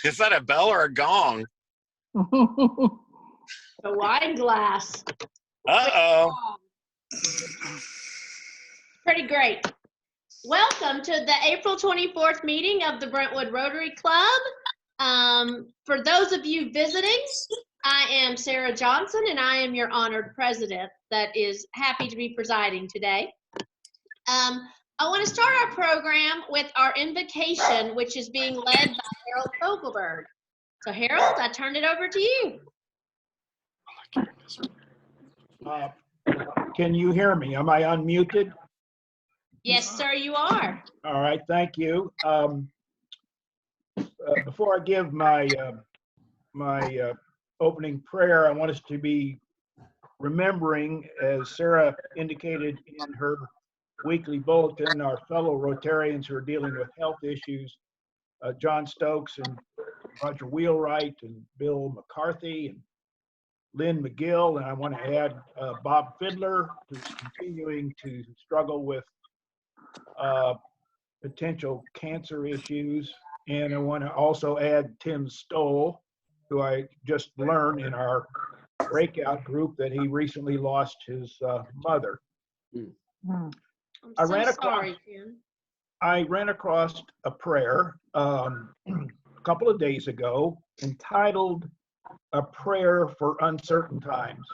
Is that a bell or a gong? A wine glass. Uh-oh. Pretty great. Welcome to the April 24th meeting of the Brentwood Rotary Club. For those of you visiting, I am Sarah Johnson, and I am your honored president that is happy to be presiding today. I want to start our program with our invocation, which is being led by Harold Fogelberg. So Harold, I turn it over to you. Can you hear me? Am I unmuted? Yes, sir, you are. All right, thank you. Before I give my opening prayer, I want us to be remembering, as Sarah indicated in her weekly bulletin, our fellow Rotarians who are dealing with health issues, John Stokes and Roger Wheelwright and Bill McCarthy and Lynn McGill, and I want to add Bob Fiddler, who's continuing to struggle with potential cancer issues. And I want to also add Tim Stoll, who I just learned in our breakout group that he recently lost his mother. I ran across a prayer a couple of days ago entitled "A Prayer for Uncertain Times,"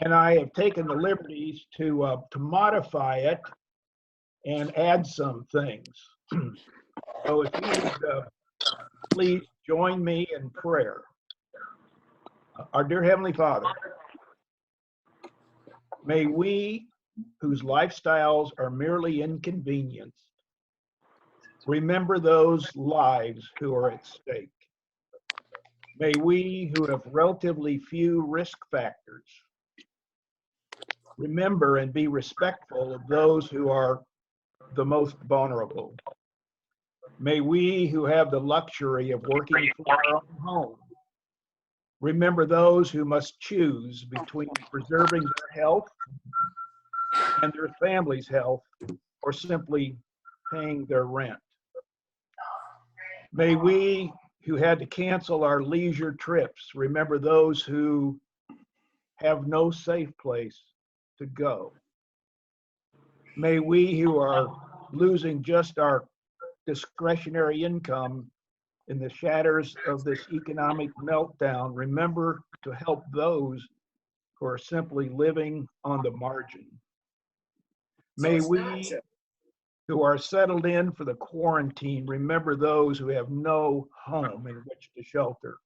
and I have taken the liberties to modify it and add some things. So if you would please join me in prayer. Our dear Heavenly Father, may we, whose lifestyles are merely inconvenienced, remember those lives who are at stake. May we, who have relatively few risk factors, remember and be respectful of those who are the most vulnerable. May we, who have the luxury of working from our own home, remember those who must choose between preserving their health and their family's health, or simply paying their rent. May we, who had to cancel our leisure trips, remember those who have no safe place to go. May we, who are losing just our discretionary income in the shatters of this economic meltdown, remember to help those who are simply living on the margin. May we, who are settled in for the quarantine, remember those who have no home in which to shelter.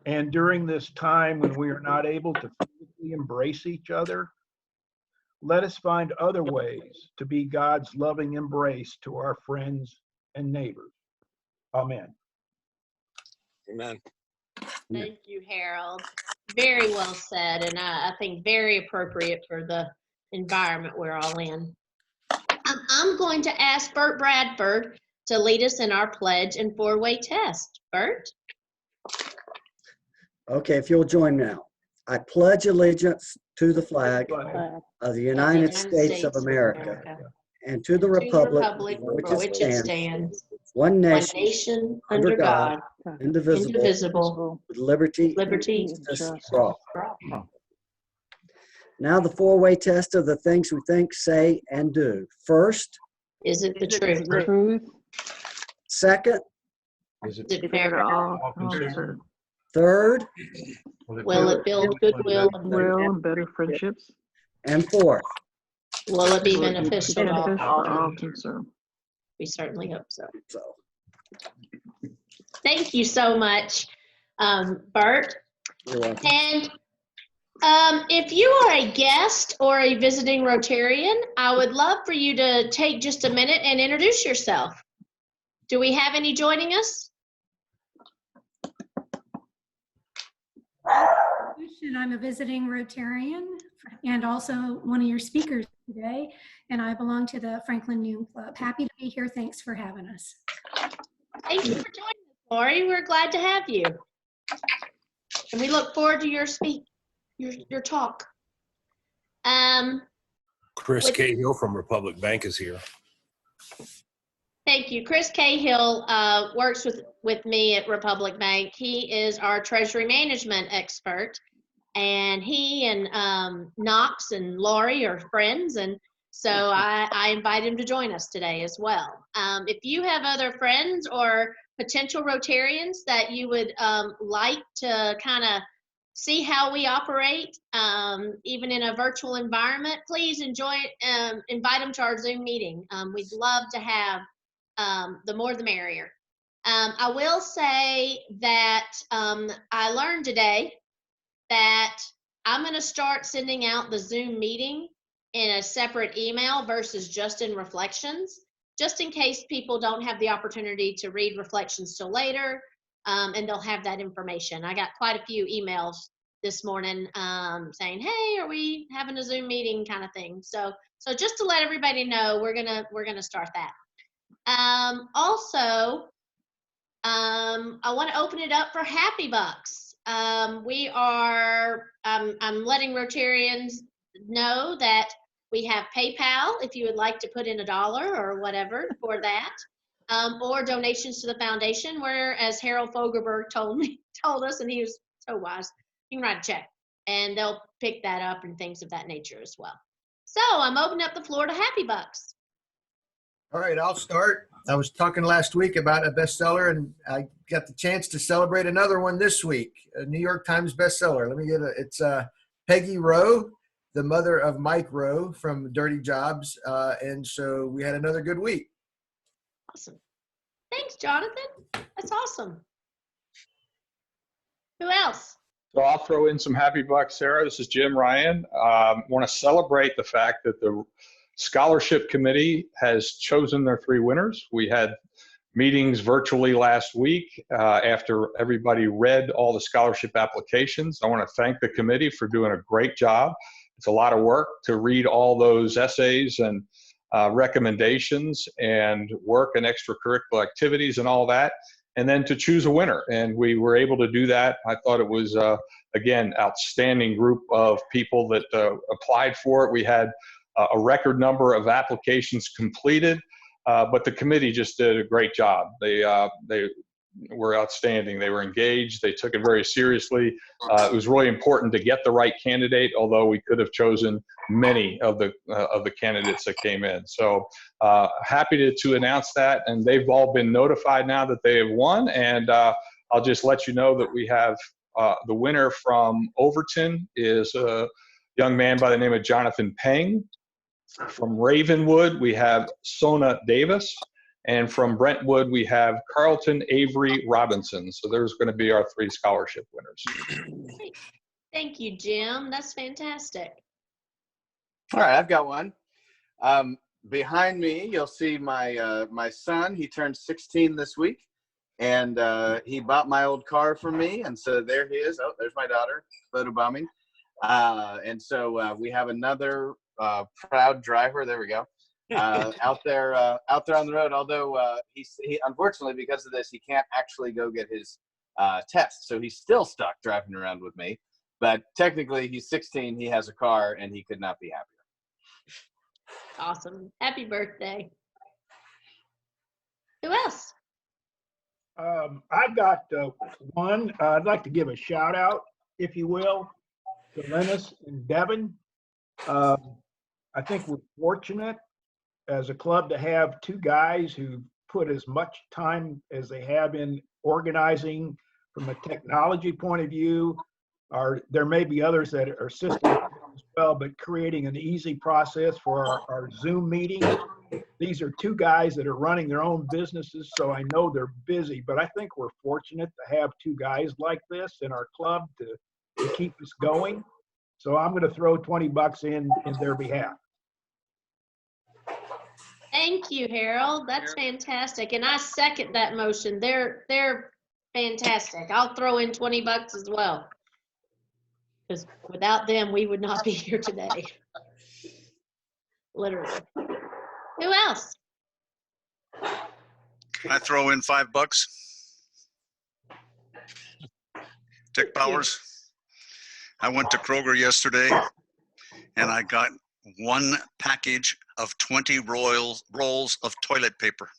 And during this time when we are not able to physically embrace each other, let us find other ways to be God's loving embrace to our friends and neighbors. Amen. Amen. Thank you, Harold. Very well said, and I think very appropriate for the environment we're all in. I'm going to ask Bert Bradford to lead us in our pledge and four-way test. Bert? Okay, if you'll join now. I pledge allegiance to the flag of the United States of America and to the republic for which it stands, one nation, under God, indivisible, with liberty and justice for all. Now the four-way test of the things we think, say, and do. First, Is it the truth? Second, Is Is it fair to all? third, Will it build goodwill and better friendships? and fourth. Will it be beneficial to all? Concerned. We certainly hope so. So, Thank you so much, Bert. you're welcome. And if you are a guest or a visiting Rotarian, I would love for you to take just a minute and introduce yourself. Do we have any joining us? Kush, and I'm a visiting Rotarian and also one of your speakers today, and I belong to the Franklin Noon Club. Happy to be here. Thanks for having us. Thank you for joining us, Laurie. We're glad to have you. And we look forward to your talk. Chris Cahill from Republic Bank is here. Thank you. Chris Cahill works with me at Republic Bank. He is our treasury management expert, and he and Knox and Laurie are friends, and so I invite him to join us today as well. If you have other friends or potential Rotarians that you would like to kind of see how we operate, even in a virtual environment, please invite them to our Zoom meeting. We'd love to have the more the merrier. I will say that I learned today that I'm going to start sending out the Zoom meeting in a separate email versus just in reflections, just in case people don't have the opportunity to read reflections till later, and they'll have that information. I got quite a few emails this morning saying, hey, are we having a Zoom meeting kind of thing. So just to let everybody know, we're gonna start that. Also, I want to open it up for Happy Bucks. I'm letting Rotarians know that we have PayPal if you would like to put in $1 or whatever for that, or donations to the foundation, where, as Harold Fogelberg told us, and he was so wise, you can write a check and they'll pick that up and things of that nature as well. So I'm opening up the floor to Happy Bucks. All right, I'll start. I was talking last week about a bestseller, and I got the chance to celebrate another one this week, a New York Times bestseller. Let me get it. It's Peggy Rowe, the mother of Mike Rowe from Dirty Jobs. And so we had another good week. Awesome. Thanks, Jonathan. That's awesome. Who else? So I'll throw in some happy bucks, Sarah. This is Jim Ryan. Want to celebrate the fact that the scholarship committee has chosen their 3 winners. We had meetings virtually last week after everybody read all the scholarship applications. I want to thank the committee for doing a great job. It's a lot of work to read all those essays and recommendations and work and extracurricular activities and all that, and then to choose a winner. And we were able to do that. I thought it was, again, outstanding group of people that applied for it. We had a record number of applications completed, but the committee just did a great job. They were outstanding. They were engaged. They took it very seriously. It was really important to get the right candidate, although we could have chosen many of the candidates that came in. So happy to announce that, and they've all been notified now that they have won. And I'll just let you know that we have the winner from Overton is a young man by the name of Jonathan Peng. From Ravenwood, we have Sona Davis. And from Brentwood, we have Carlton Avery Robinson. So there's going to be our 3 scholarship winners. Great. Thank you, Jim. That's fantastic. All right, I've got one. Behind me, you'll see my my son. He turned 16 this week, and he bought my old car for me. And so there he is. Oh, there's my daughter photobombing. And so we have another proud driver. There we go. Out there on the road. Although he unfortunately, because of this, he can't actually go get his test. So he's still stuck driving around with me. But technically, he's 16. He has a car, and he could not be happier. Awesome. Happy birthday. Who else? I've got one. I'd like to give a shout out, if you will, to Lennis and Devin. I think we're fortunate as a club to have 2 guys who put as much time as they have in organizing from a technology point of view. There may be others that are systems as well, but creating an easy process for our Zoom meetings. These are 2 guys that are running their own businesses, so I know they're busy, but I think we're fortunate to have 2 guys like this in our club to keep us going. So I'm going to throw $20 in their behalf. Thank you, Harold. That's fantastic. And I second that motion. They're fantastic. I'll throw in $20 as well, because without them, we would not be here today. Literally. Who else? Can I throw in $5? Dick Powers. I went to Kroger yesterday and I got 1 package of 20 rolls of toilet paper.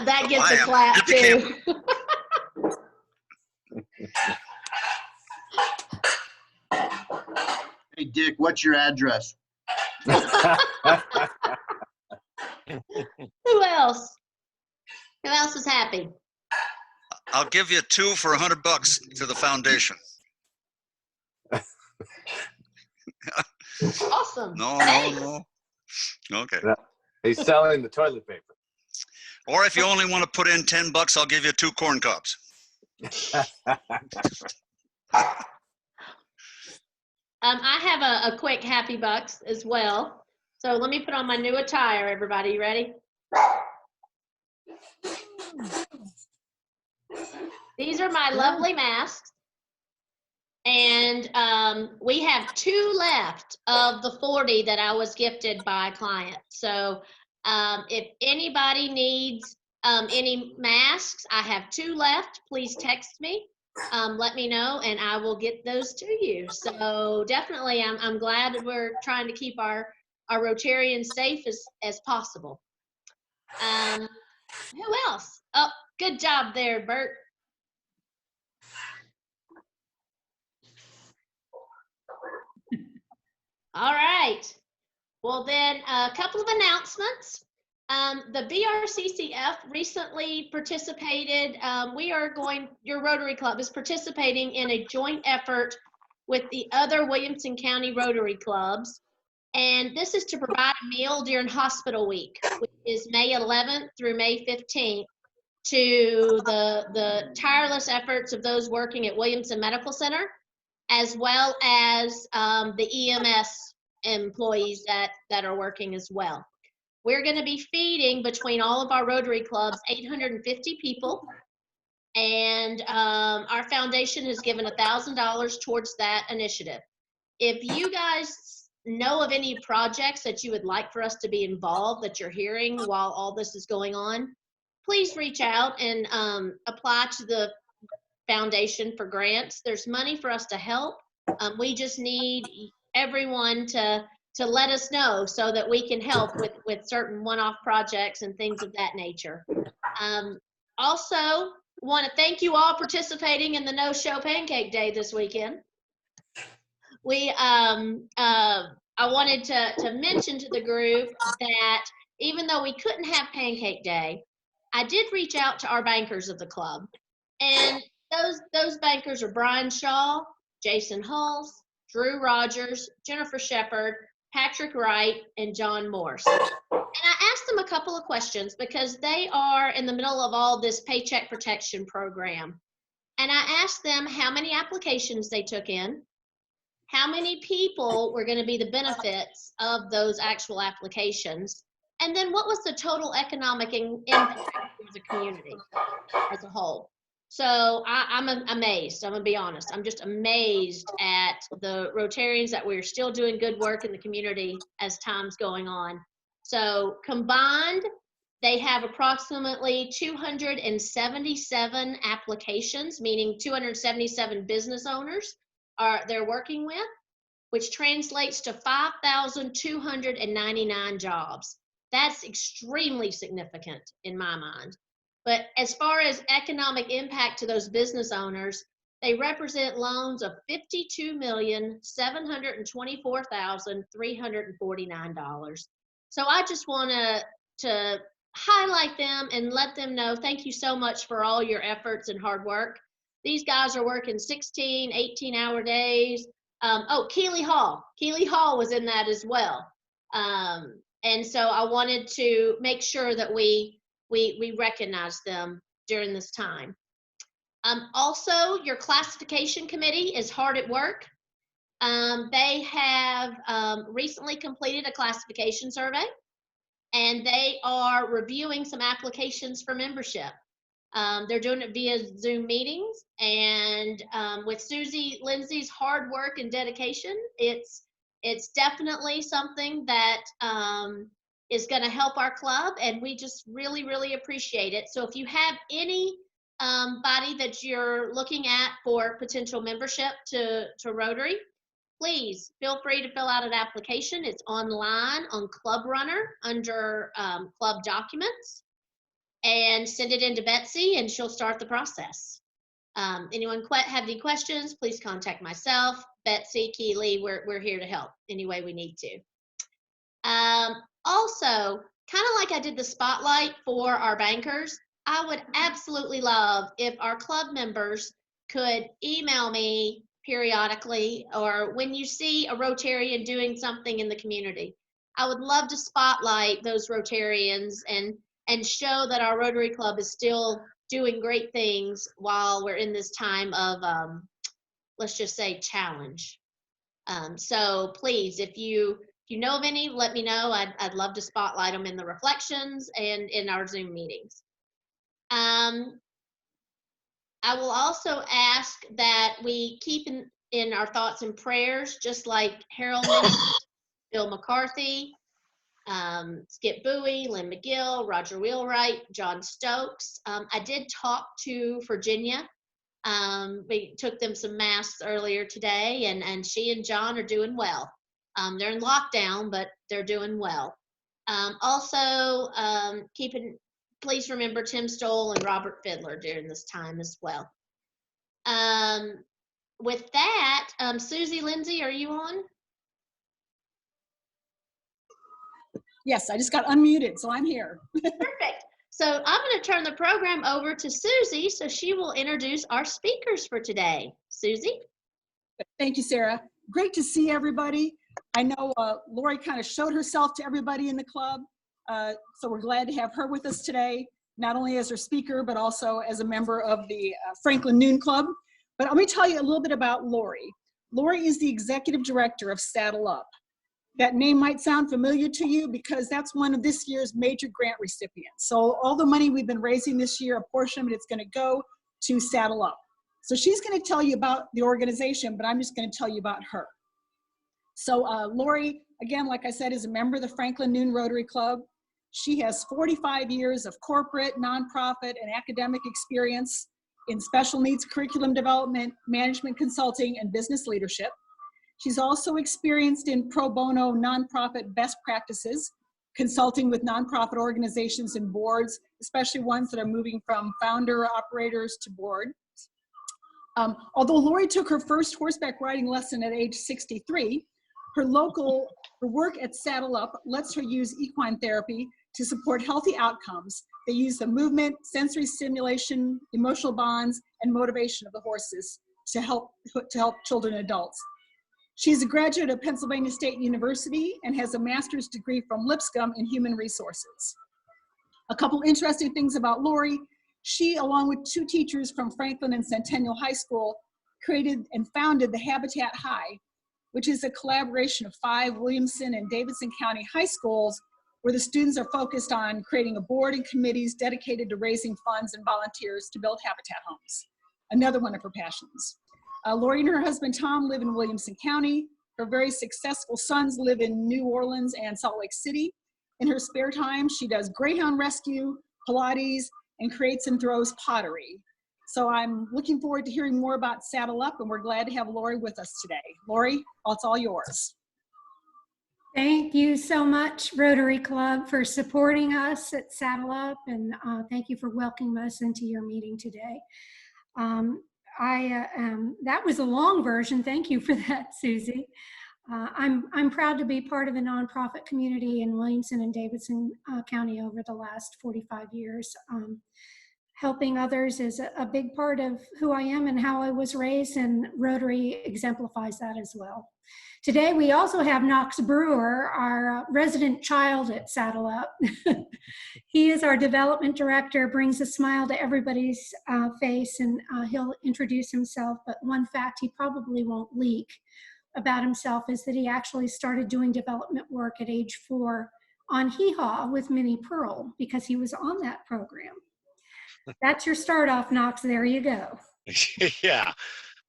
That gets I a am. clap Happy too. Hey, Dick, what's your address? Who else? Who else is happy? I'll give you 2 for $100 to the foundation. Awesome. No, Thanks. no. Okay. He's selling the toilet paper. Or if you only want to put in $10, I'll give you 2 corn cobs. I have a quick happy bucks as well. So let me put on my new attire, everybody. You ready? These are my lovely masks. And we have 2 left of the 40 that I was gifted by a client. So if anybody needs any masks, I have 2 left. Please text me. Let me know and I will get those to you. So definitely I'm glad that we're trying to keep our Rotarians safe as possible. Who else? Oh, good job there, Bert. All right. Well, then a couple of announcements. The BRCCF recently participated. Your Rotary Club is participating in a joint effort with the other Williamson County Rotary Clubs. And this is to provide a meal during hospital week, which is May 11th through May 15th, to the tireless efforts of those working at Williamson Medical Center, as well as the EMS employees that are working as well. We're going to be feeding between all of our Rotary clubs 850 people, and our foundation has given $1,000 towards that initiative. If you guys know of any projects that you would like for us to be involved, that you're hearing while all this is going on, please reach out and apply to the foundation for grants. There's money for us to help. We just need everyone to let us know so that we can help with certain one-off projects and things of that nature. Also, want to thank you all participating in the No-Show Pancake Day this weekend. I wanted to mention to the group that even though we couldn't have Pancake Day, I did reach out to our bankers of the club, and those bankers are Brian Shaw, Jason Hulse, Drew Rogers, Jennifer Shepard, Patrick Wright, and John Morse. And I asked them a couple of questions because they are in the middle of all this Paycheck Protection Program. And I asked them how many applications they took in, how many people were going to be the benefits of those actual applications, and then what was the total economic impact of the community as a whole. So I'm amazed. I'm going to be honest. I'm just amazed at the Rotarians that we're still doing good work in the community as time's going on. So combined, they have approximately 277 applications, meaning 277 business owners they're working with, which translates to 5,299 jobs. That's extremely significant in my mind. But as far as economic impact to those business owners, they represent loans of $52,724,349. So I just want to highlight them and let them know thank you so much for all your efforts and hard work. These guys are working 16, 18-hour days. Keeley Hall. Keeley Hall was in that as well. And so I wanted to make sure that we recognize them during this time. Also, your classification committee is hard at work. They have recently completed a classification survey, and they are reviewing some applications for membership. They're doing it via Zoom meetings, and with Susie Lindsay's hard work and dedication, it's definitely something that is going to help our club, and we just really, really appreciate it. So if you have any body that you're looking at for potential membership to Rotary, please feel free to fill out an application. It's online on Club Runner under club documents. and send it in to Betsy, and she'll start the process. Anyone have any questions, please contact myself, Betsy, Keeley. We're here to help any way we need to. Also, kind of like I did the spotlight for our bankers, I would absolutely love if our club members could email me periodically, or when you see a Rotarian doing something in the community. I would love to spotlight those Rotarians and show that our Rotary Club is still doing great things while we're in this time of, let's just say, challenge. So please, if you know of any, let me know. I'd love to spotlight them in the reflections and in our Zoom meetings. I will also ask that we keep in our thoughts and prayers, just like Harold mentioned, Bill McCarthy, Skip Bowie, Lynn McGill, Roger Wheelwright, John Stokes. I did talk to Virginia. We took them some masks earlier today, and she and John are doing well. They're in lockdown, but they're doing well. Also, please remember Tim Stoll and Robert Fiddler during this time as well. With that, Susie, Lindsay, are you on? Yes, I just got unmuted, so I'm here. Perfect. So I'm going to turn the program over to Susie, so she will introduce our speakers for today. Susie? Thank you, Sarah. Great to see everybody. I know Laurie kind of showed herself to everybody in the club, so we're glad to have her with us today, not only as our speaker, but also as a member of the Franklin Noon Club. But let me tell you a little bit about Laurie. Laurie is the executive director of Saddle Up. That name might sound familiar to you because that's one of this year's major grant recipients. So all the money we've been raising this year, a portion of it is going to go to Saddle Up. So she's going to tell you about the organization, but I'm just going to tell you about her. So Laurie, again, like I said, is a member of the Franklin Noon Rotary Club. She has 45 years of corporate, nonprofit, and academic experience in special needs curriculum development, management consulting, and business leadership. She's also experienced in pro bono nonprofit best practices, consulting with nonprofit organizations and boards, especially ones that are moving from founder operators to board. Although Laurie took her first horseback riding lesson at age 63, her work at Saddle Up lets her use equine therapy to support healthy outcomes. They use the movement, sensory stimulation, emotional bonds, and motivation of the horses to help children and adults. She's a graduate of Pennsylvania State University and has a master's degree from Lipscomb in human resources. A couple interesting things about Laurie. She, along with two teachers from Franklin and Centennial High School, created and founded the Habitat High, which is a collaboration of 5 Williamson and Davidson County high schools where the students are focused on creating a board and committees dedicated to raising funds and volunteers to build habitat homes. Another one of her passions. Laurie and her husband Tom live in Williamson County. Her very successful sons live in New Orleans and Salt Lake City. In her spare time, she does greyhound rescue, Pilates, and creates and throws pottery. So I'm looking forward to hearing more about Saddle Up, and we're glad to have Laurie with us today. Laurie, it's all yours. Thank you so much, Rotary Club, for supporting us at Saddle Up, and thank you for welcoming us into your meeting today. That was a long version. Thank you for that, Susie. I'm proud to be part of the nonprofit community in Williamson and Davidson County over the last 45 years. Helping others is a big part of who I am and how I was raised, and Rotary exemplifies that as well. Today, we also have Knox Brewer, our resident child at Saddle Up. He is our development director, brings a smile to everybody's face, and he'll introduce himself. But one fact he probably won't leak about himself is that he actually started doing development work at age 4 on Hee Haw with Minnie Pearl because he was on that program. That's your start off, Knox. There you go. Yeah,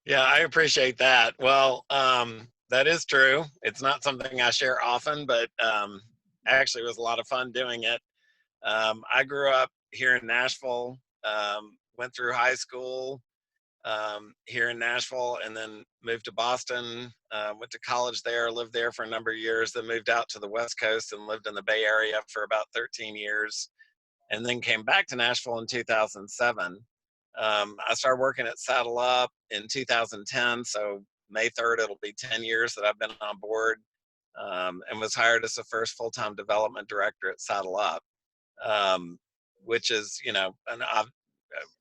I appreciate that. Well, that is true. It's not something I share often, but actually it was a lot of fun doing it. I grew up here in Nashville, went through high school here in Nashville, and then moved to Boston, went to college there, lived there for a number of years, then moved out to the West Coast and lived in the Bay Area for about 13 years. and then came back to Nashville in 2007. I started working at Saddle Up in 2010, so May 3rd, it'll be 10 years that I've been on board, and was hired as the first full-time development director at Saddle Up, which is, you know, a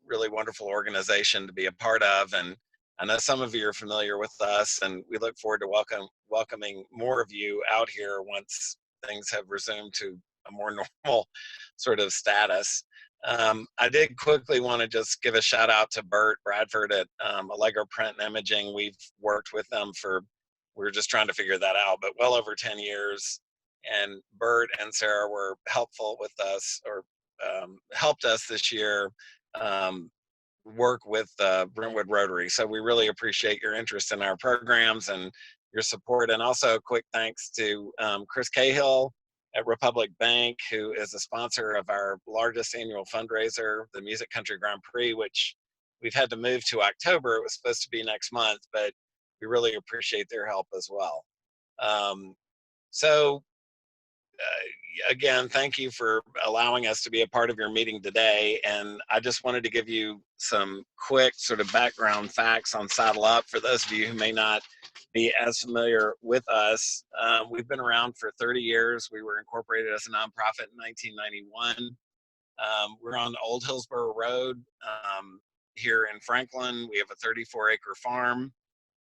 really wonderful organization to be a part of. And I know some of you are familiar with us, and we look forward to welcoming more of you out here once things have resumed to a more normal sort of status. I did quickly want to just give a shout out to Bert Bradford at Allegro Print and Imaging. We've worked with them we're just trying to figure that out, but well over 10 years. And Bert and Sarah were helpful with us, or helped us this year work with Brentwood Rotary. So we really appreciate your interest in our programs and your support. And also a quick thanks to Chris Cahill at Republic Bank, who is a sponsor of our largest annual fundraiser, the Music Country Grand Prix, which we've had to move to October. It was supposed to be next month, but we really appreciate their help as well. Again, thank you for allowing us to be a part of your meeting today. And I just wanted to give you some quick sort of background facts on Saddle Up for those of you who may not be as familiar with us. We've been around for 30 years. We were incorporated as a nonprofit in 1991. We're on Old Hillsborough Road here in Franklin. We have a 34-acre farm.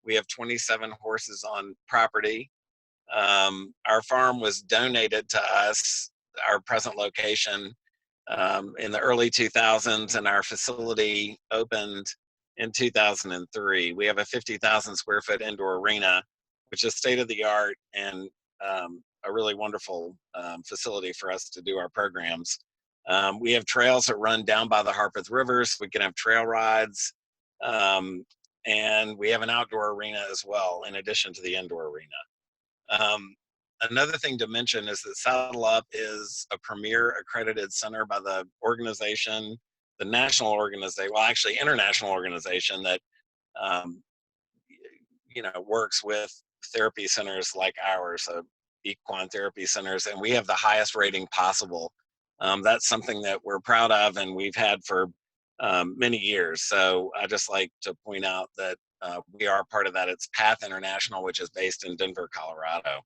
We have 27 horses on property. Our farm was donated to us, our present location, in the early 2000s, and our facility opened in 2003. We have a 50,000 square foot indoor arena, which is state of the art and a really wonderful facility for us to do our programs. We have trails that run down by the Harpeth River, so we can have trail rides. And we have an outdoor arena as well, in addition to the indoor arena. Another thing to mention is that Saddle Up is a premier accredited center by the organization, the national organization, well, actually international organization that, works with therapy centers like ours, equine therapy centers, and we have the highest rating possible. That's something that we're proud of and we've had for many years. So I just like to point out that we are part of that. It's Path International, which is based in Denver, Colorado.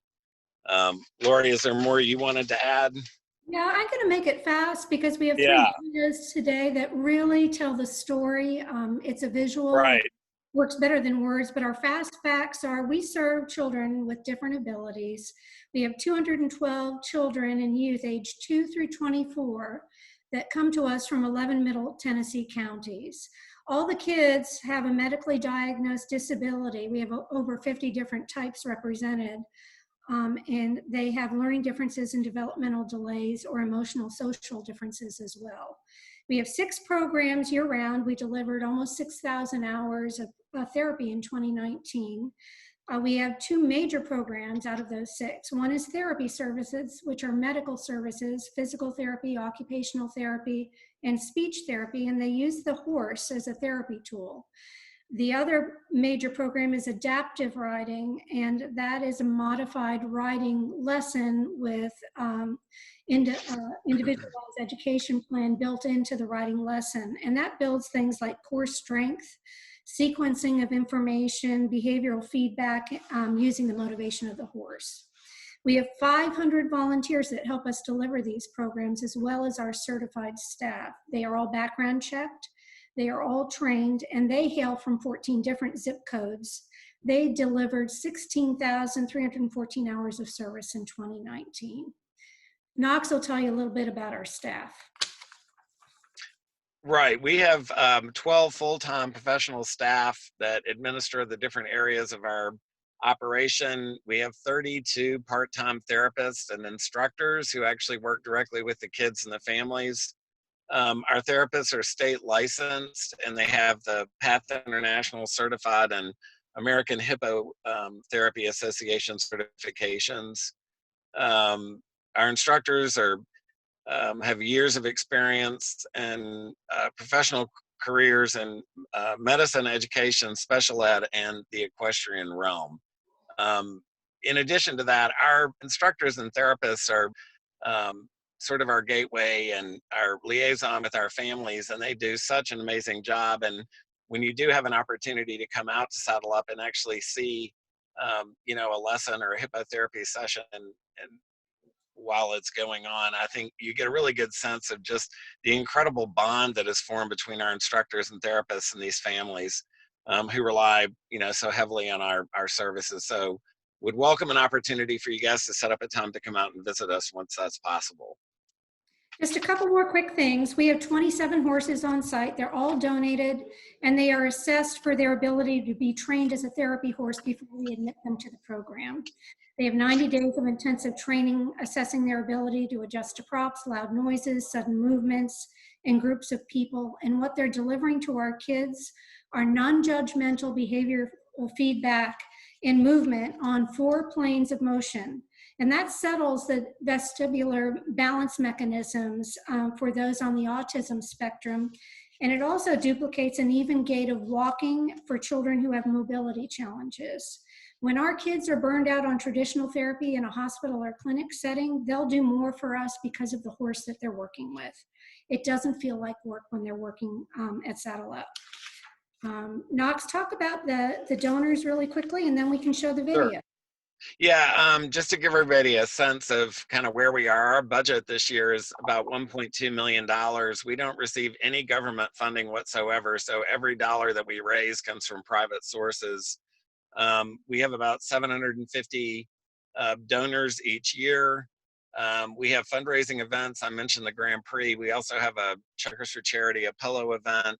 Laurie, is there more you wanted to add? Yeah, I'm going to make it fast because we have three videos today that really tell the story. It's a visual, right? Works better than words, but our fast facts are we serve children with different abilities. We have 212 children and youth aged 2 through 24 that come to us from 11 Middle Tennessee counties. All the kids have a medically diagnosed disability. We have over 50 different types represented. And they have learning differences and developmental delays or emotional social differences as well. We have 6 programs year-round. We delivered almost 6,000 hours of therapy in 2019. We have 2 major programs out of those 6. One is therapy services, which are medical services, physical therapy, occupational therapy, and speech therapy, and they use the horse as a therapy tool. The other major program is adaptive riding, and that is a modified riding lesson with individualized education plan built into the riding lesson. And that builds things like core strength, sequencing of information, behavioral feedback, using the motivation of the horse. We have 500 volunteers that help us deliver these programs, as well as our certified staff. They are all background checked. They are all trained, and they hail from 14 different zip codes. They delivered 16,314 hours of service in 2019. Knox will tell you a little bit about our staff. Right, we have 12 full-time professional staff that administer the different areas of our operation. We have 32 part-time therapists and instructors who actually work directly with the kids and the families. Our therapists are state licensed, and they have the Path International Certified and American Therapy Association certifications. Our instructors have years of experience and professional careers in medicine, education, special ed, and the equestrian realm. In addition to that, our instructors and therapists are sort of our gateway and our liaison with our families, and they do such an amazing job. And when you do have an opportunity to come out to Saddle Up and actually see, you know, a lesson or a hippotherapy session and while it's going on, I think you get a really good sense of just the incredible bond that is formed between our instructors and therapists and these families who rely, you know, so heavily on our services. So would welcome an opportunity for you guys to set up a time to come out and visit us once that's possible. Just a couple more quick things. We have 27 horses on site. They're all donated, and they are assessed for their ability to be trained as a therapy horse before we admit them to the program. They have 90 days of intensive training, assessing their ability to adjust to props, loud noises, sudden movements, and groups of people. And what they're delivering to our kids are non-judgmental behavioral feedback in movement on 4 planes of motion. And that settles the vestibular balance mechanisms for those on the autism spectrum. And it also duplicates an even gait of walking for children who have mobility challenges. When our kids are burned out on traditional therapy in a hospital or clinic setting, they'll do more for us because of the horse that they're working with. It doesn't feel like work when they're working at Saddle Up. Knox, talk about the donors really quickly, and then we can show the video. Sure. Yeah, just to give everybody a sense of kind of where we are, our budget this year is about $1.2 million. We don't receive any government funding whatsoever, so every dollar that we raise comes from private sources. We have about 750 donors each year. We have fundraising events. I mentioned the Grand Prix. We also have a Checkers for Charity, a polo event.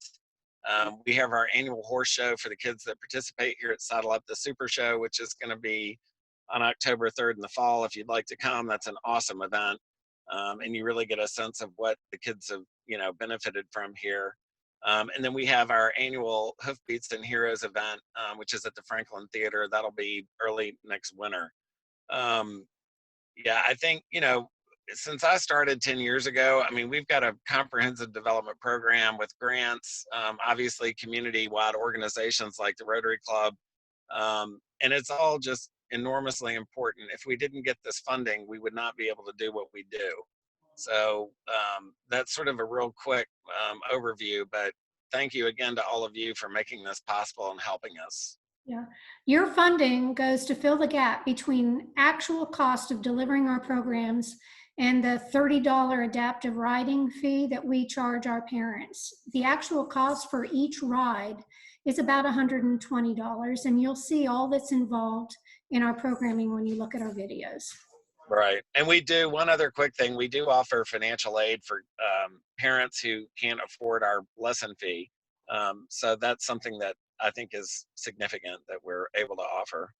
We have our annual horse show for the kids that participate here at Saddle Up, the Super Show, which is going to be on October 3rd in the fall. If you'd like to come, that's an awesome event. And you really get a sense of what the kids have, you know, benefited from here. And then we have our annual Hoofbeats and Heroes event, which is at the Franklin Theater. That'll be early next winter. Yeah, I think, you know, since I started 10 years ago, I mean, we've got a comprehensive development program with grants, obviously community-wide organizations like the Rotary Club, and it's all just enormously important. If we didn't get this funding, we would not be able to do what we do. So that's sort of a real quick overview, but thank you again to all of you for making this possible and helping us. Yeah, your funding goes to fill the gap between actual cost of delivering our programs and the $30 adaptive riding fee that we charge our parents. The actual cost for each ride is about $120, and you'll see all that's involved in our programming when you look at our videos. Right, and we do, one other quick thing, we do offer financial aid for parents who can't afford our lesson fee. So that's something that I think is significant that we're able to offer.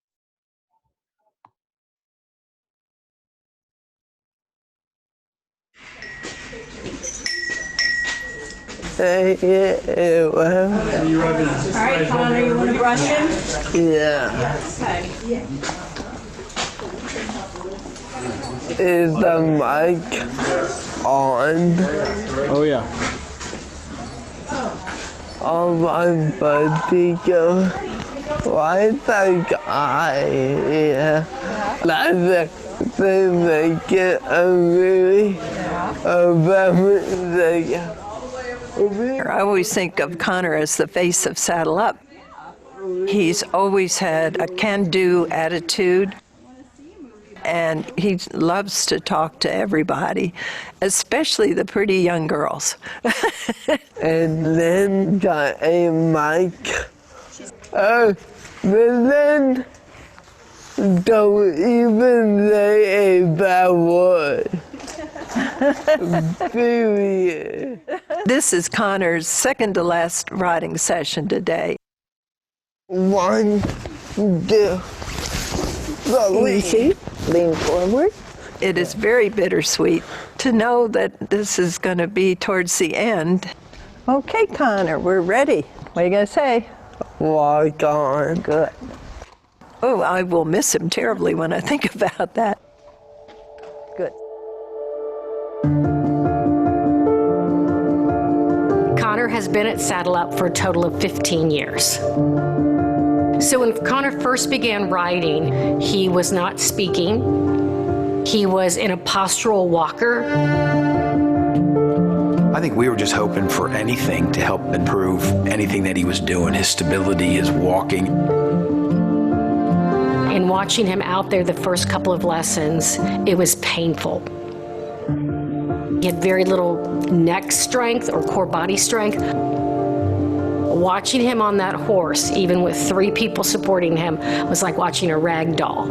Yeah, well. All right, Connor, you want to brush him? Yeah. Okay. Is the mic on? Oh, yeah. On my buddy go. Why the guy here? Like they make it a really I always think of Connor as the face of Saddle Up. He's always had a can-do attitude, and he loves to talk to everybody, especially the pretty young girls. And then got a mic. But then don't even say a bad word. Period. This is Connor's second to last riding session today. 1, 2, Easy. lean forward. It is very bittersweet to know that this is going to be towards the end. Okay, Connor, we're ready. What are you going to say? Walk on. Good. Oh, I will miss him terribly when I think about that. Good. Connor has been at Saddle Up for a total of 15 years. So when Connor first began riding, he was not speaking. He was in a postural walker. I think we were just hoping for anything to help improve anything that he was doing, his stability, his walking. And watching him out there the first couple of lessons, it was painful. He had very little neck strength or core body strength. Watching him on that horse, even with 3 people supporting him, was like watching a rag doll.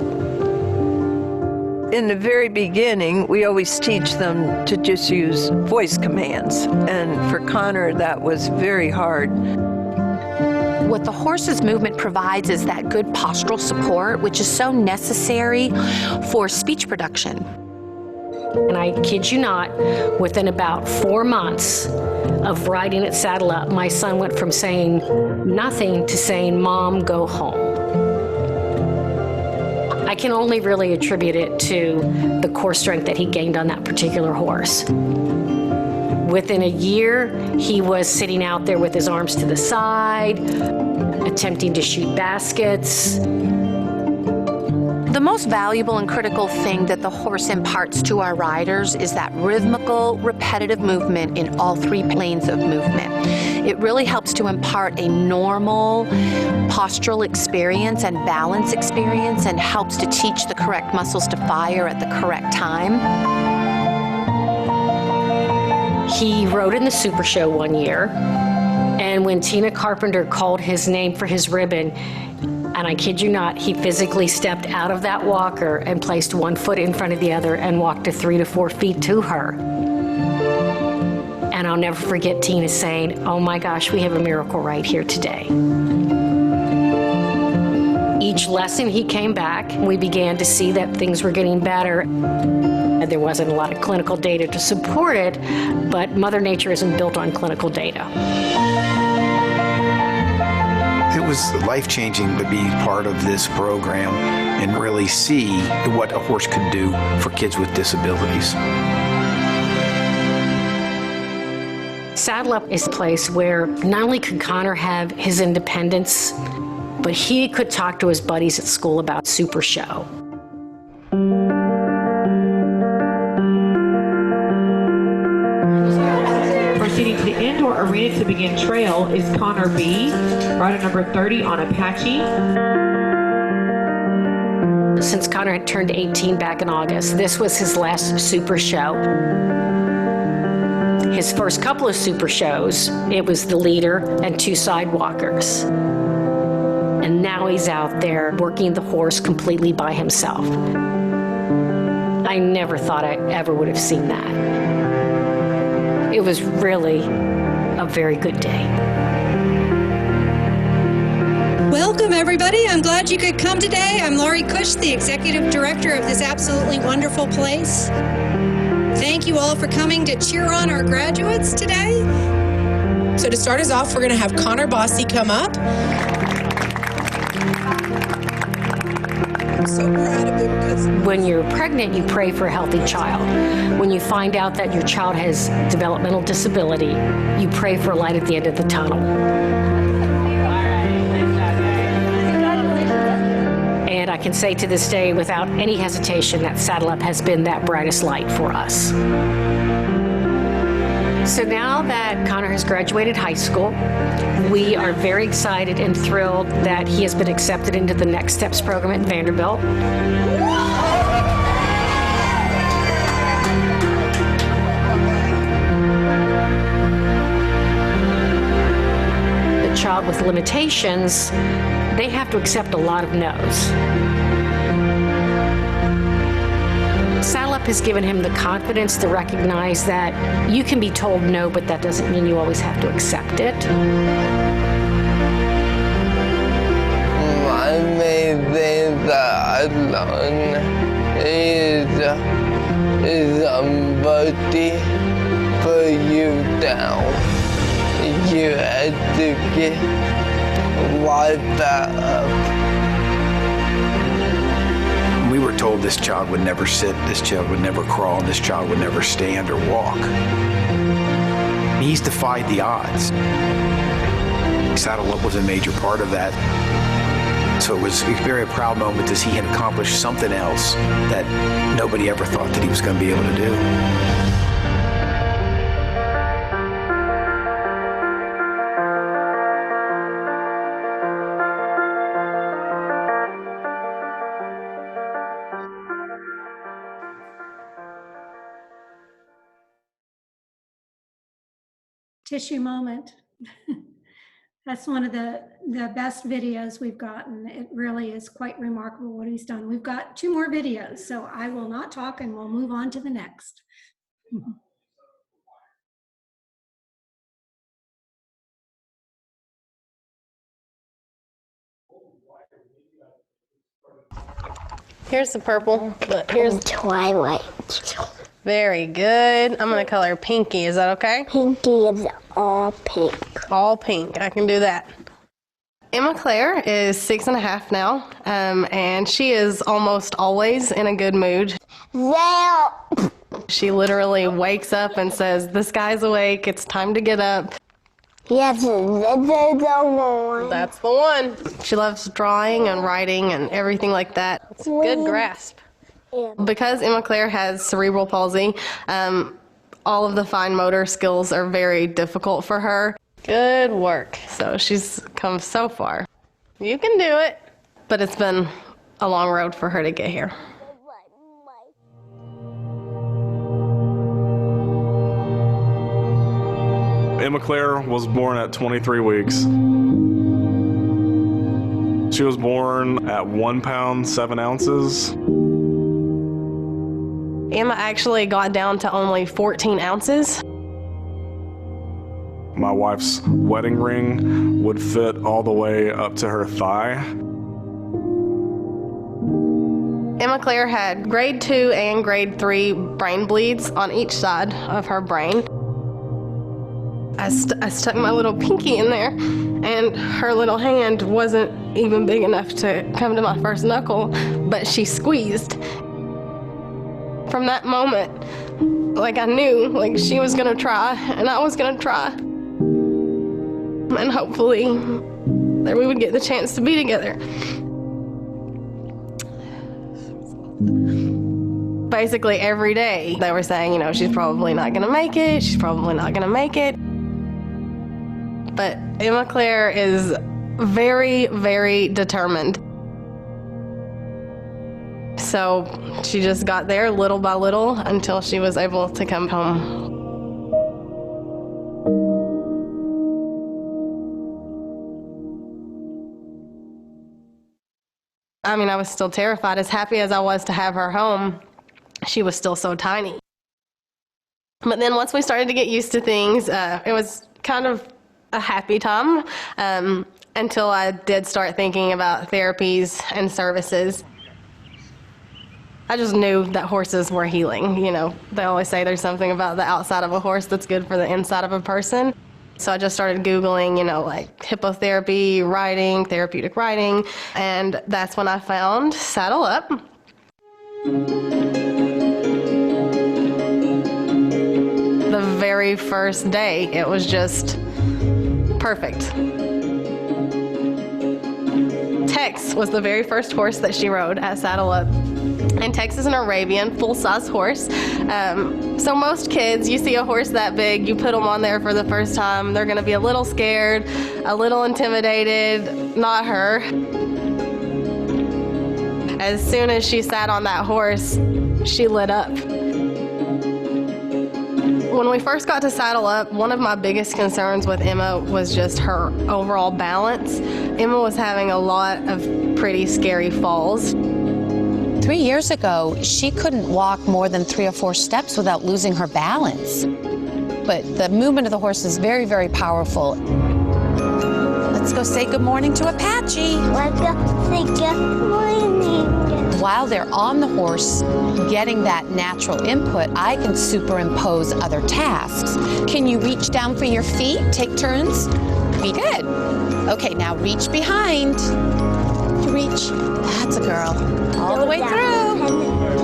In the very beginning, we always teach them to just use voice commands. And for Connor, that was very hard. What the horse's movement provides is that good postural support, which is so necessary for speech production. And I kid you not, within about 4 months of riding at Saddle Up, my son went from saying nothing to saying, "Mom, go home." I can only really attribute it to the core strength that he gained on that particular horse. Within a year, he was sitting out there with his arms to the side, attempting to shoot baskets. The most valuable and critical thing that the horse imparts to our riders is that rhythmical, repetitive movement in all 3 planes of movement. It really helps to impart a normal postural experience and balance experience, and helps to teach the correct muscles to fire at the correct time. He rode in the Super Show one year, and when Tina Carpenter called his name for his ribbon, and I kid you not, he physically stepped out of that walker and placed 1 foot in front of the other and walked to 3 to 4 feet to her. And I'll never forget Tina saying, "Oh my gosh, we have a miracle right here today." Each lesson he came back, we began to see that things were getting better. There wasn't a lot of clinical data to support it, but Mother Nature isn't built on clinical data. It was life-changing to be part of this program and really see what a horse could do for kids with disabilities. Saddle Up is a place where not only could Connor have his independence, but he could talk to his buddies at school about Super Show. Proceeding to the indoor arena to begin trail is Connor B, rider number 30 on Apache. Since Connor had turned 18 back in August, this was his last Super Show. His first couple of Super Shows, it was the leader and 2 sidewalkers. And now he's out there working the horse completely by himself. I never thought I ever would have seen that. It was really a very good day. Welcome, everybody. I'm glad you could come today. I'm Laurie Kush, the Executive Director of this absolutely wonderful place. Thank you all for coming to cheer on our graduates today. So to start us off, we're going to have Connor Bossy come up. I'm so proud of him because when you're pregnant, you pray for a healthy child. When you find out that your child has developmental disability, you pray for a light at the end of the tunnel. And I can say to this day, without any hesitation, that Saddle Up has been that brightest light for us. So now that Connor has graduated high school, we are very excited and thrilled that he has been accepted into the Next Steps program at Vanderbilt. The child with limitations, they have to accept a lot of no's. Saddle Up has given him the confidence to recognize that you can be told no, but that doesn't mean you always have to accept it. My main thing that I learned is somebody put you down. You have to get right back up. We were told this child would never sit, this child would never crawl, and this child would never stand or walk. He's defied the odds. Saddle Up was a major part of that. So it was a very proud moment to see him accomplish something else that nobody ever thought that he was going to be able to do. Tissue moment. That's one of the best videos we've gotten. It really is quite remarkable what he's done. We've got 2 more videos, so I will not talk and we'll move on to the next. Here's the purple, but here's Twilight. Very good. I'm gonna color Pinky. Is that okay? Pinky is all pink. All pink. I can do that. Emma Claire is 6.5 now, and she is almost always in a good mood. She literally wakes up and says, "The sky's awake. It's time to get up." Yes, that's the one. That's the one. She loves drawing and writing and everything like that. It's a good grasp. Yeah. Because Emma Claire has cerebral palsy, all of the fine motor skills are very difficult for her. Good work. So she's come so far. You can do it. But it's been a long road for her to get here. Emma Claire was born at 23 weeks. She was born at 1 pound, 7 ounces. Emma actually got down to only 14 ounces. My wife's wedding ring would fit all the way up to her thigh. Emma Claire had grade 2 and grade 3 brain bleeds on each side of her brain. I stuck my little pinky in there, and her little hand wasn't even big enough to come to my first knuckle, but she squeezed. From that moment, like I knew, like she was gonna try, and I was gonna try. And hopefully, that we would get the chance to be together. Basically every day, they were saying, you know, she's probably not gonna make it, she's probably not gonna make it. But Emma Claire is very, very determined. So she just got there little by little until she was able to come home. I mean, I was still terrified. As happy as I was to have her home, she was still so tiny. But then once we started to get used to things, it was kind of a happy time until I did start thinking about therapies and services. I just knew that horses were healing. You know, they always say there's something about the outside of a horse that's good for the inside of a person. So I just started Googling, you know, like hippotherapy, riding, therapeutic riding, and that's when I found Saddle Up. The very first day, it was just perfect. Tex was the very first horse that she rode at Saddle Up. And Tex is an Arabian, full-size horse. So most kids, you see a horse that big, you put them on there for the first time, they're gonna be a little scared, a little intimidated. Not her. As soon as she sat on that horse, she lit up. When we first got to Saddle Up, one of my biggest concerns with Emma was just her overall balance. Emma was having a lot of pretty scary falls. 3 years ago, she couldn't walk more than 3 or 4 steps without losing her balance. But the movement of the horse is very, very powerful. Let's go say good morning to Apache. Let's go say good morning. While they're on the horse, getting that natural input, I can superimpose other tasks. Can you reach down for your feet? Take turns? Be good. Okay, now reach behind. Reach. That's a girl. All the way through.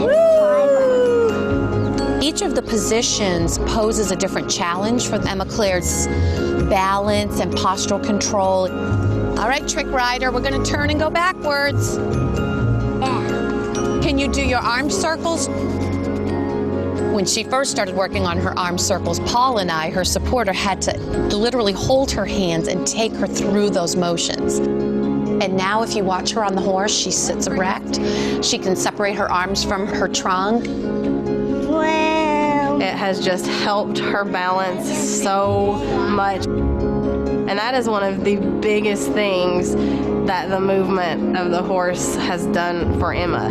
Woo! Each of the positions poses a different challenge for Emma Claire's balance and postural control. All right, trick rider, we're going to turn and go backwards. Can you do your arm circles? When she first started working on her arm circles, Paul and I, her supporter, had to literally hold her hands and take her through those motions. And now if you watch her on the horse, she sits erect. She can separate her arms from her trunk. Wow. It has just helped her balance so much. And that is one of the biggest things that the movement of the horse has done for Emma.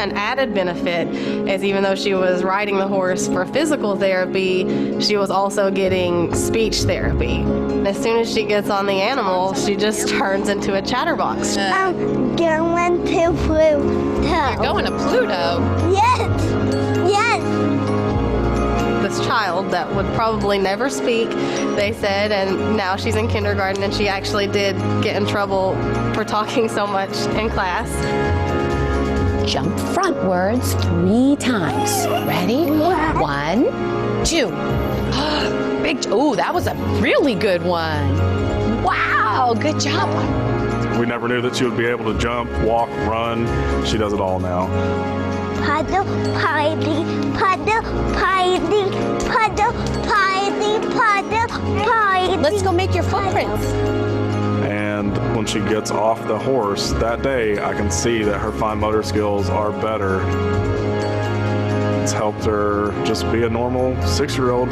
An added benefit is even though she was riding the horse for physical therapy, she was also getting speech therapy. As soon as she gets on the animal, she just turns into a chatterbox. I'm going to Pluto. You're going to Pluto? Yes. Yes. This child that would probably never speak, they said, and now she's in kindergarten and she actually did get in trouble for talking so much in class. Jump frontwards 3 times. Ready? 1, 2. Big, oh, that was a really good one. Wow, good job. We never knew that she would be able to jump, walk, run. She does it all now. Paddle, party, paddle, party, paddle, party, paddle, party. Let's go make your footprints. And when she gets off the horse that day, I can see that her fine motor skills are better. It's helped her just be a normal 6-year-old.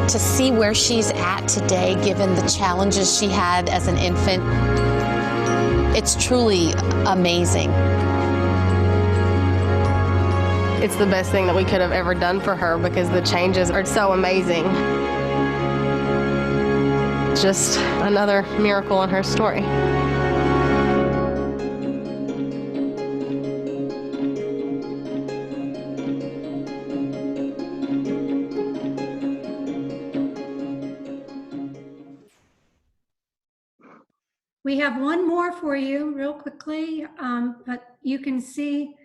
To see where she's at today, given the challenges she had as an infant, it's truly amazing. It's the best thing that we could have ever done for her because the changes are so amazing. Just another miracle in her story. We have one more for you real quickly, but you can see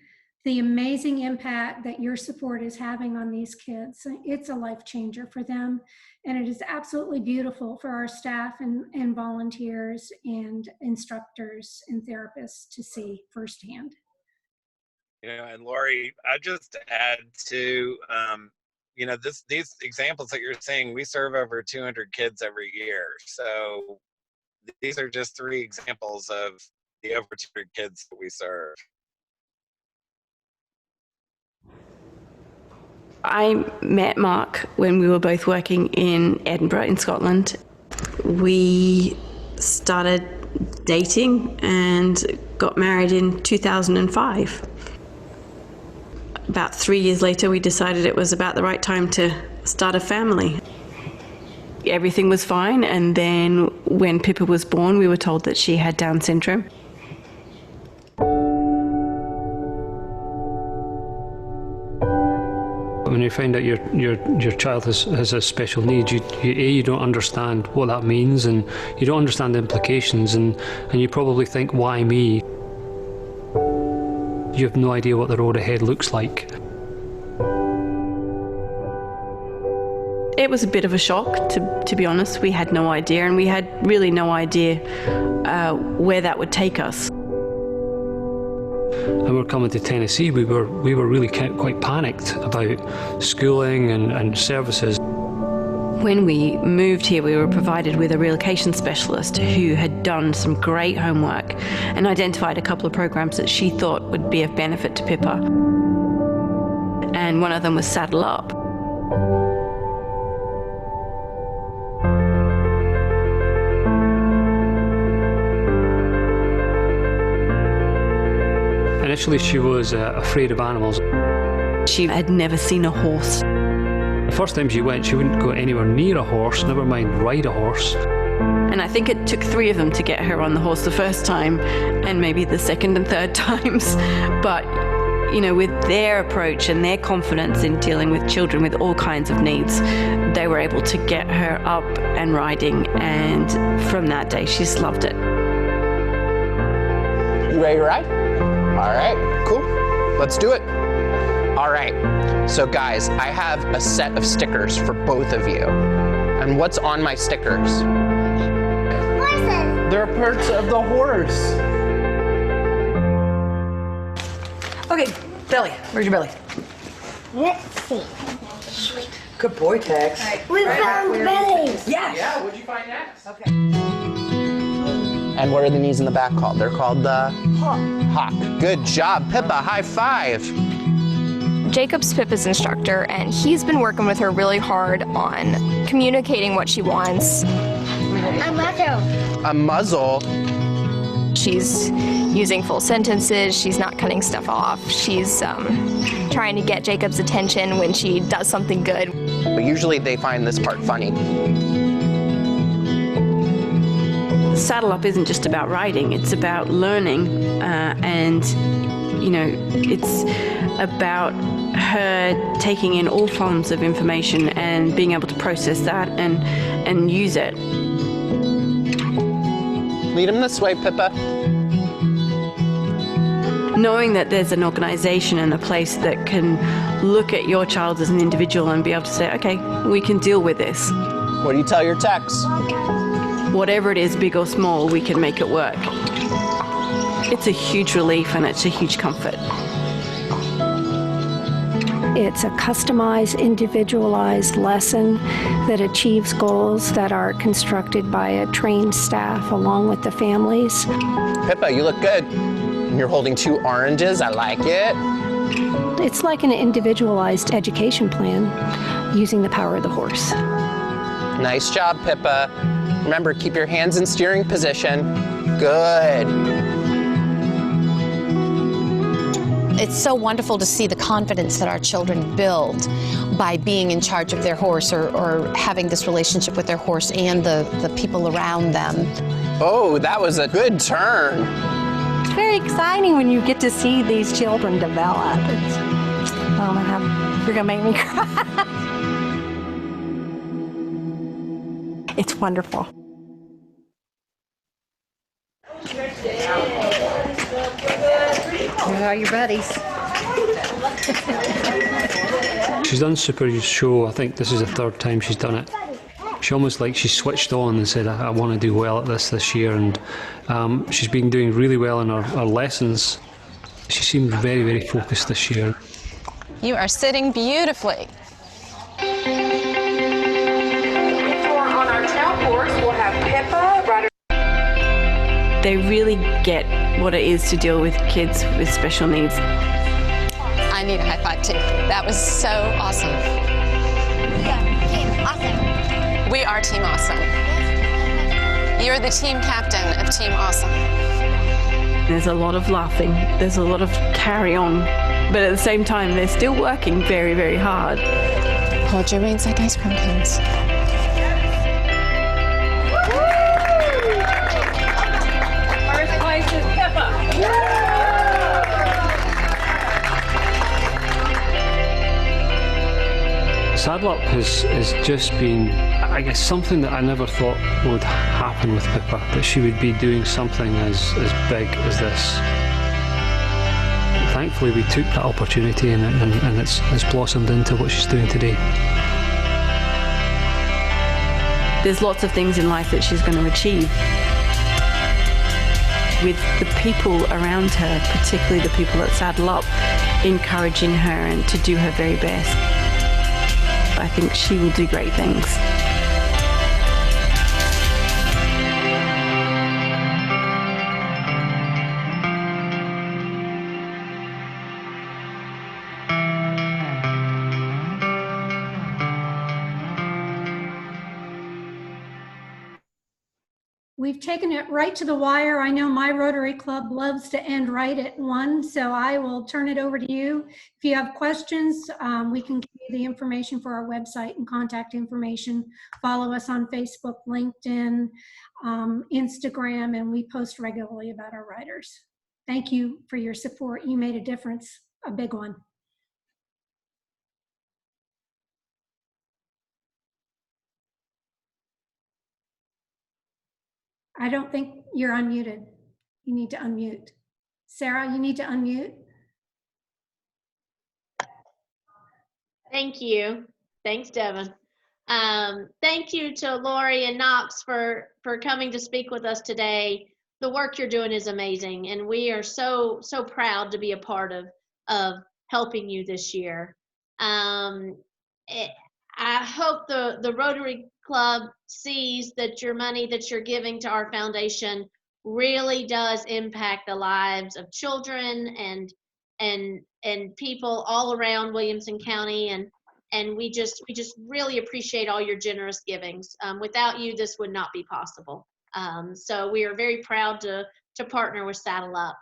the amazing impact that your support is having on these kids. It's a life changer for them. And it is absolutely beautiful for our staff and volunteers and instructors and therapists to see firsthand. And Laurie, I just add to, these examples that you're seeing, we serve over 200 kids every year. So these are just 3 examples of the over 200 kids that we serve. I met Mark when we were both working in Edinburgh in Scotland. We started dating and got married in 2005. About 3 years later, we decided it was about the right time to start a family. Everything was fine, and then when Pippa was born, we were told that she had Down syndrome. When you find out your child has a special need, you don't understand what that means, and you don't understand the implications, and you probably think, why me? You have no idea what the road ahead looks like. It was a bit of a shock, to be honest. We had no idea, and we had really no idea where that would take us. And we're coming to Tennessee, we were really quite panicked about schooling and services. When we moved here, we were provided with a relocation specialist who had done some great homework and identified a couple of programs that she thought would be of benefit to Pippa. And one of them was Saddle Up. Initially, she was afraid of animals. She had never seen a horse. The first time she went, she wouldn't go anywhere near a horse, never mind ride a horse. And I think it took 3 of them to get her on the horse the first time, and maybe the second and third times. But, with their approach and their confidence in dealing with children with all kinds of needs, they were able to get her up and riding, and from that day, she's loved it. You ready to ride? All right, cool. Let's do it. All right, so guys, I have a set of stickers for both of you. And what's on my stickers? Horses. They're parts of the horse. Okay, belly. Where's your belly? Let's see. Sweet. Good boy, Tex. We found bellies. Yes. Yeah, what'd you find next? Okay. And what are the knees in the back called? They're called the hock. Good job, Pippa. High five. Jacob's Pippa's instructor, and he's been working with her really hard on communicating what she wants. A muzzle. A muzzle? She's using full sentences, she's not cutting stuff off, she's trying to get Jacob's attention when she does something good. But usually they find this part funny. Saddle Up isn't just about riding, it's about learning, and you know, it's about her taking in all forms of information and being able to process that and use it. Lead him this way, Pippa. Knowing that there's an organization and a place that can look at your child as an individual and be able to say, okay, we can deal with this. What do you tell your techs? Whatever it is, big or small, we can make it work. It's a huge relief and it's a huge comfort. It's a customized, individualized lesson that achieves goals that are constructed by a trained staff along with the families. Pippa, you look good. You're holding 2 oranges. I like it. It's like an individualized education plan using the power of the horse. Nice job, Pippa. Remember, keep your hands in steering position. Good. It's so wonderful to see the confidence that our children build by being in charge of their horse or having this relationship with their horse and the people around them. Oh, that was a good turn. It's very exciting when you get to see these children develop. You're gonna make me cry. It's wonderful. How are your buddies? She's done Super Show. I think this is the 3rd time she's done it. She almost like she switched on and said, I want to do well at this year. And she's been doing really well in her lessons. She seemed very, very focused this year. You are sitting beautifully. On our town horse, we'll have Pippa, Ryder. They really get what it is to deal with kids with special needs. I need a high five too. That was so awesome. Team Awesome. We are Team Awesome. You're the team captain of Team Awesome. There's a lot of laughing, there's a lot of carry on, but at the same time, they're still working very, very hard. Hold your reins like ice cream cones. First place is Pippa. Saddle Up has just been, I guess, something that I never thought would happen with Pippa, that she would be doing something as big as this. Thankfully, we took that opportunity and it's blossomed into what she's doing today. There's lots of things in life that she's going to achieve. With the people around her, particularly the people at Saddle Up, encouraging her and to do her very best. I think she will do great things. We've taken it right to the wire. I know my Rotary Club loves to end right at 1, so I will turn it over to you. If you have questions, we can give you the information for our website and contact information. Follow us on Facebook, LinkedIn, Instagram, and we post regularly about our riders. Thank you for your support. You made a difference, a big one. I don't think you're unmuted. You need to unmute. Sarah, you need to unmute. Thank you. Thanks, Devin. Thank you to Laurie and Knox for coming to speak with us today. The work you're doing is amazing, and we are so proud to be a part of helping you this year. I hope the Rotary Club sees that your money that you're giving to our foundation really does impact the lives of children and people all around Williamson County, and we just really appreciate all your generous givings. Without you, this would not be possible. So we are very proud to partner with Saddle Up.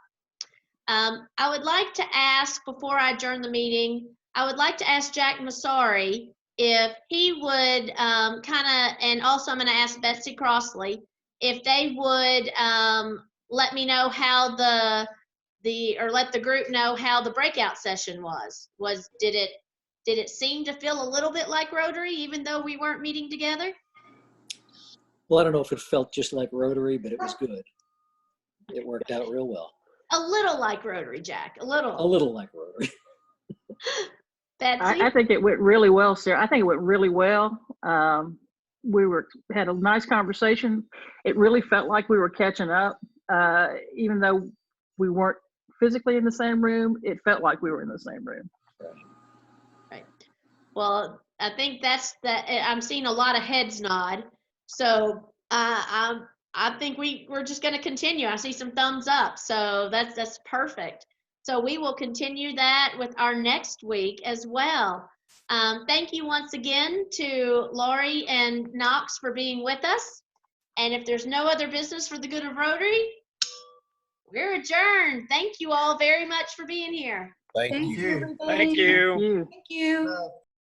I would like to ask, before I adjourn the meeting, I would like to ask Jack Massari if he would and also I'm going to ask Betsy Crossley if they would let me know how or let the group know how the breakout session was. Did it seem to feel a little bit like Rotary, even though we weren't meeting together? Well, I don't know if it felt just like Rotary, but it was good. It worked out real well. A little like Rotary, Jack. A little like Rotary. Betsy? I think it went really well, Sarah. I think it went really well. We had a nice conversation. It really felt like we were catching up, even though we weren't physically in the same room. It felt like we were in the same room. Right. Well, I think I'm seeing a lot of heads nod. So I think we're just going to continue. I see some thumbs up. So that's perfect. So we will continue that with our next week as well. Thank you once again to Laurie and Knox for being with us. And if there's no other business for the good of Rotary, we're adjourned. Thank you all very much for being here. Thank you. Thank you. Thank you.